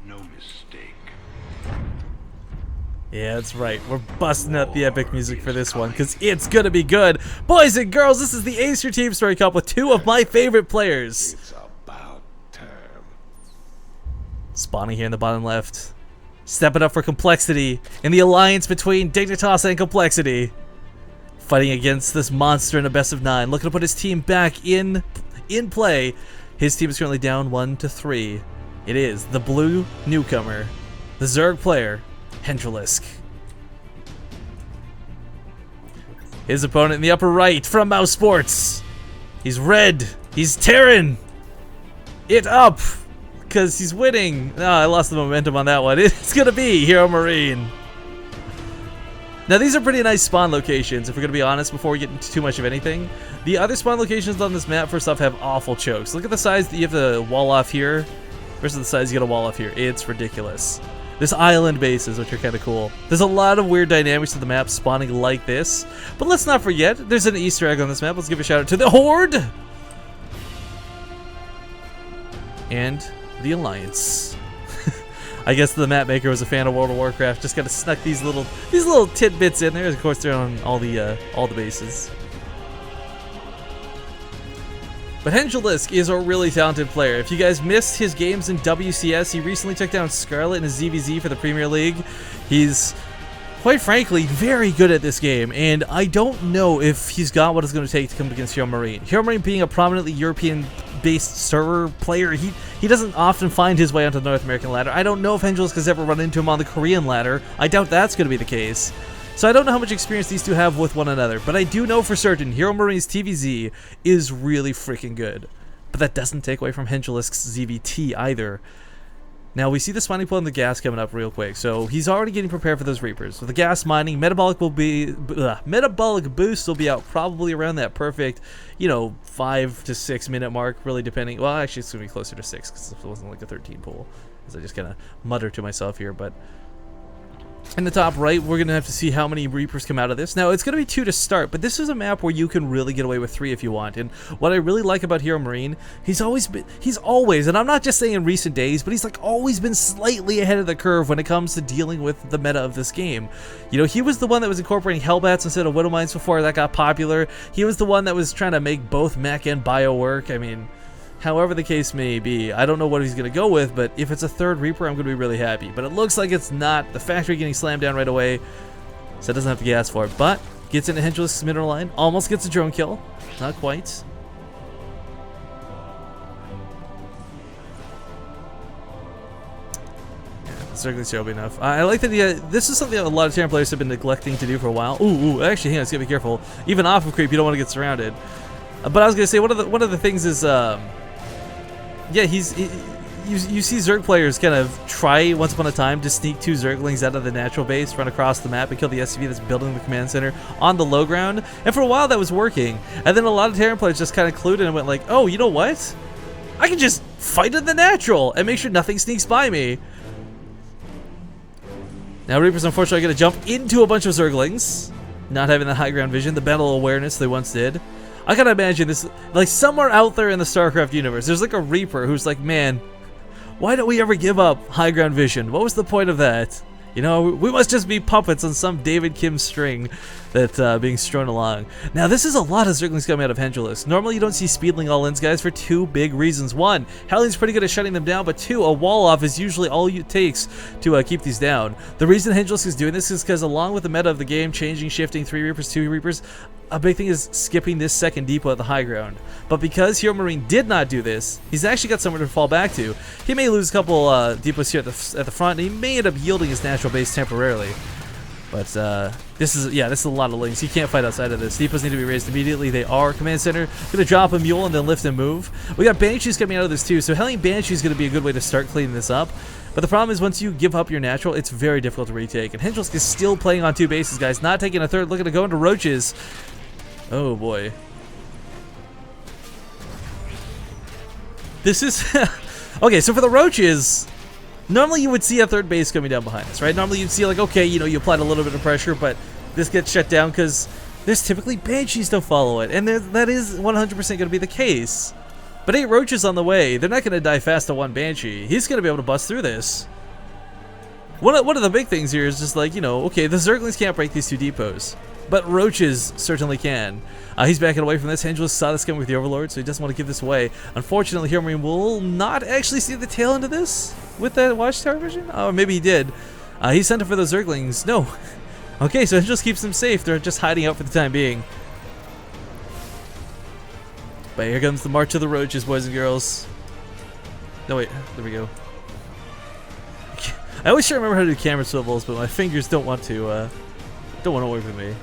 no mistake. Yeah, that's right. We're busting out the epic music for this one because it's gonna be good. Boys and girls, this is the Ace Your Team Story Cup with two of my favorite players. It's about time. Spawning here in the bottom left. Stepping up for complexity in the alliance between Dignitas and Complexity. Fighting against this monster in a best of 9. Looking to put his team back in play. His team is currently down 1-3. It is the blue newcomer, the Zerg player, Hendralisk. His opponent in the upper right from Mouseports. He's red. He's tearing it up because he's winning. Oh, I lost the momentum on that one. It's going to be HeroMarine. Now, these are pretty nice spawn locations, if we're going to be honest, before we get into too much of anything. The other spawn locations on this map, first off, have awful chokes. Look at the size that you have to wall off here versus the size you got to wall off here. It's ridiculous. There's island bases, which are kind of cool. There's a lot of weird dynamics to the map spawning like this. But let's not forget, there's an Easter egg on this map. Let's give a shout out to the Horde! And the Alliance. I guess the map maker was a fan of World of Warcraft. Just kind of snuck these little tidbits in there. Of course, they're on all the bases. But Hendralisk is a really talented player. If you guys missed his games in WCS, he recently took down Scarlet in his ZVZ for the Premier League. He's, quite frankly, very good at this game, and I don't know if he's got what it's going to take to come against HeroMarine. HeroMarine being a prominently European-based server player, he doesn't often find his way onto the North American ladder. I don't know if Hendralisk has ever run into him on the Korean ladder. I doubt that's going to be the case. So I don't know how much experience these two have with one another, but I do know for certain HeroMarine's TVZ is really freaking good. But that doesn't take away from Hendralisk's ZVT either. Now we see the spawning pool and the gas coming up real quick, so he's already getting prepared for those Reapers. With the gas mining, metabolic boost will be out probably around that perfect, 5 to 6 minute mark, really depending. Well, actually it's gonna be closer to 6 because it wasn't like a 13 pool, as I just kind of mutter to myself here, but. In the top right, we're going to have to see how many Reapers come out of this. Now, it's going to be 2 to start, but this is a map where you can really get away with 3 if you want. And what I really like about HeroMarine, he's always, and I'm not just saying in recent days, but he's like always been slightly ahead of the curve when it comes to dealing with the meta of this game. He was the one that was incorporating Hellbats instead of Widow Mines before that got popular. He was the one that was trying to make both mech and bio work. I mean, however the case may be, I don't know what he's going to go with, but if it's a 3rd Reaper, I'm going to be really happy. But it looks like it's not. The factory getting slammed down right away, so it doesn't have to gas for it. But gets into Hendralisk's middle line, almost gets a drone kill. Not quite. Circling will be enough. I like that this is something that a lot of Terran players have been neglecting to do for a while. Ooh, actually, hang on, let's gotta be careful. Even off of creep, you don't want to get surrounded. But I was gonna say one of the things is, yeah, you see Zerg players kind of try once upon a time to sneak 2 Zerglings out of the natural base, run across the map, and kill the SCV that's building the command center on the low ground. And for a while that was working. And then a lot of Terran players just kind of clued in and went like, oh, you know what? I can just fight in the natural and make sure nothing sneaks by me. Now Reaper's unfortunately going to jump into a bunch of Zerglings, not having the high ground vision, the battle awareness they once did. I gotta imagine this, like somewhere out there in the StarCraft universe, there's like a Reaper who's like, man, why don't we ever give up high ground vision? What was the point of that? We must just be puppets on some David Kim string that's being strewn along. Now, this is a lot of Zerglings coming out of Hendralisk. Normally, you don't see Speedling all-ins, guys, for 2 big reasons. 1, Helling's pretty good at shutting them down, but 2, a wall-off is usually all it takes to keep these down. The reason Hendralisk is doing this is because along with the meta of the game, changing, shifting, 3 Reapers, 2 Reapers, a big thing is skipping this second depot at the high ground. But because HeroMarine did not do this, he's actually got somewhere to fall back to. He may lose a couple depots here at the front, and he may end up yielding his natural base temporarily. But this is a lot of links. You can't fight outside of this. Depots need to be raised immediately. They are. Command center gonna drop a mule and then lift and move. We got Banshees coming out of this too, so Helling Banshee is gonna be a good way to start cleaning this up. But the problem is once you give up your natural, it's very difficult to retake. And Hendralisk is still playing on 2 bases, guys. Not taking a 3rd. Looking to go into roaches. Oh boy. This is okay, so for the roaches, normally you would see a 3rd base coming down behind us, right? Normally you'd see like, okay, you applied a little bit of pressure, but this gets shut down because there's typically Banshees to follow it, and that is 100% going to be the case. But 8 roaches on the way, they're not going to die fast to 1 Banshee. He's going to be able to bust through this. One of the big things here is just like, you know, okay, the Zerglings can't break these two depots, but roaches certainly can. He's backing away from this. Hendralisk saw this coming with the Overlord, so he doesn't want to give this away. Unfortunately, HeroMarine will not actually see the tail end of this with that Watchtower vision. Oh, maybe he did. He sent it for those Zerglings. No. Okay, so Hendralisk keeps them safe. They're just hiding out for the time being. But here comes the March of the Roaches, boys and girls. No, wait. There we go. I always try to remember how to do camera swivels, but my fingers don't want to work with me.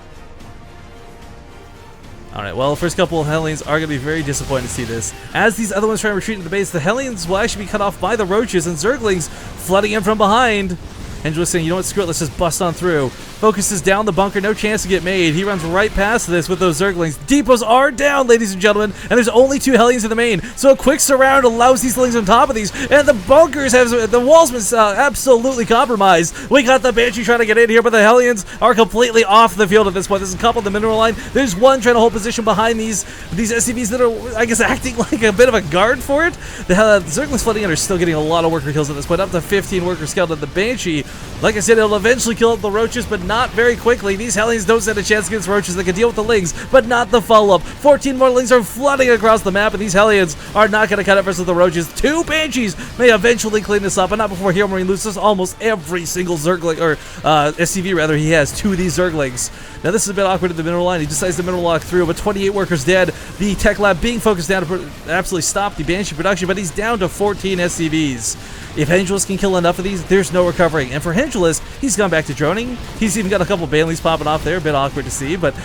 Alright, well, the first couple of Hellions are going to be very disappointed to see this. As these other ones try to retreat into the base, the Hellions will actually be cut off by the Roaches, and Zerglings flooding in from behind. Hendralisk saying, you know what, screw it, let's just bust on through. Focuses down the bunker, no chance to get made. He runs right past this with those Zerglings. Depots are down, ladies and gentlemen, and there's only 2 Hellions in the main. So a quick surround allows these Zerglings on top of these, and the bunkers have the wallsmen absolutely compromised. We got the Banshee trying to get in here, but the Hellions are completely off the field at this point. There's a couple in the mineral line. There's one trying to hold position behind these SCVs that are, I guess, acting like a bit of a guard for it. The Zerglings flooding in are still getting a lot of worker kills at this point, up to 15 workers killed at the Banshee. Like I said, it'll eventually kill up the Roaches, but not very quickly. These Hellions don't stand a chance against Roaches. They can deal with the Lings, but not the follow-up. 14 more Lings are flooding across the map, and these Hellions are not going to cut it versus the Roaches. 2 Banshees may eventually clean this up, but not before HeroMarine loses almost every single Zergling, or SCV rather, he has to these Zerglings. Now this is a bit awkward at the mineral line. He decides to mineral lock through, but 28 workers dead. The tech lab being focused down to absolutely stop the Banshee production, but he's down to 14 SCVs. If Hendralisk can kill enough of these, there's no recovering. And for Hendralisk, he's gone back to droning. He's even got a couple Baneleys popping off there. A bit awkward to see, but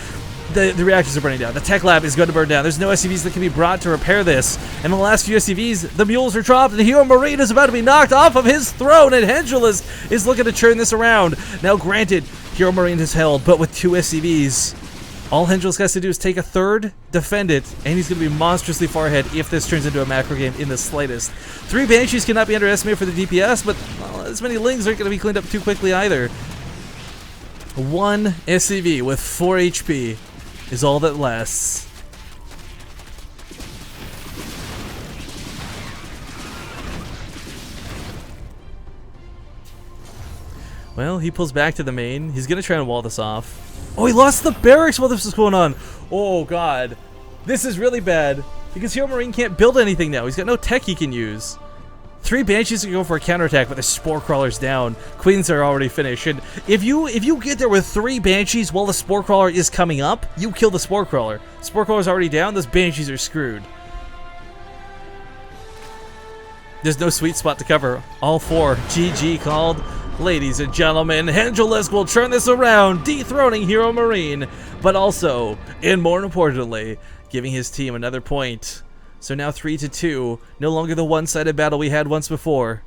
the reactors are burning down. The tech lab is going to burn down. There's no SCVs that can be brought to repair this. And in the last few SCVs, the mules are dropped, and HeroMarine is about to be knocked off of his throne, and Hendralisk is looking to turn this around. Now, granted, HeroMarine is held, but with 2 SCVs, all Hendralisk has to do is take a third, defend it, and he's going to be monstrously far ahead if this turns into a macro game in the slightest. 3 Banshees cannot be underestimated for the DPS, but well, as many Lings aren't going to be cleaned up too quickly either. 1 SCV with 4 HP is all that lasts. Well, he pulls back to the main. He's going to try and wall this off. Oh, he lost the barracks while this was going on. Oh, God. This is really bad. Because HeroMarine can't build anything now. He's got no tech he can use. 3 Banshees can go for a counterattack, but the Spore Crawler's down. Queens are already finished. And if you get there with 3 Banshees while the Spore Crawler is coming up, you kill the Spore Crawler. Spore Crawler's already down. Those Banshees are screwed. There's no sweet spot to cover. All 4. GG called. Ladies and gentlemen, Hendralisk will turn this around, dethroning HeroMarine, but also, and more importantly, giving his team another point. So now 3-2, no longer the one-sided battle we had once before.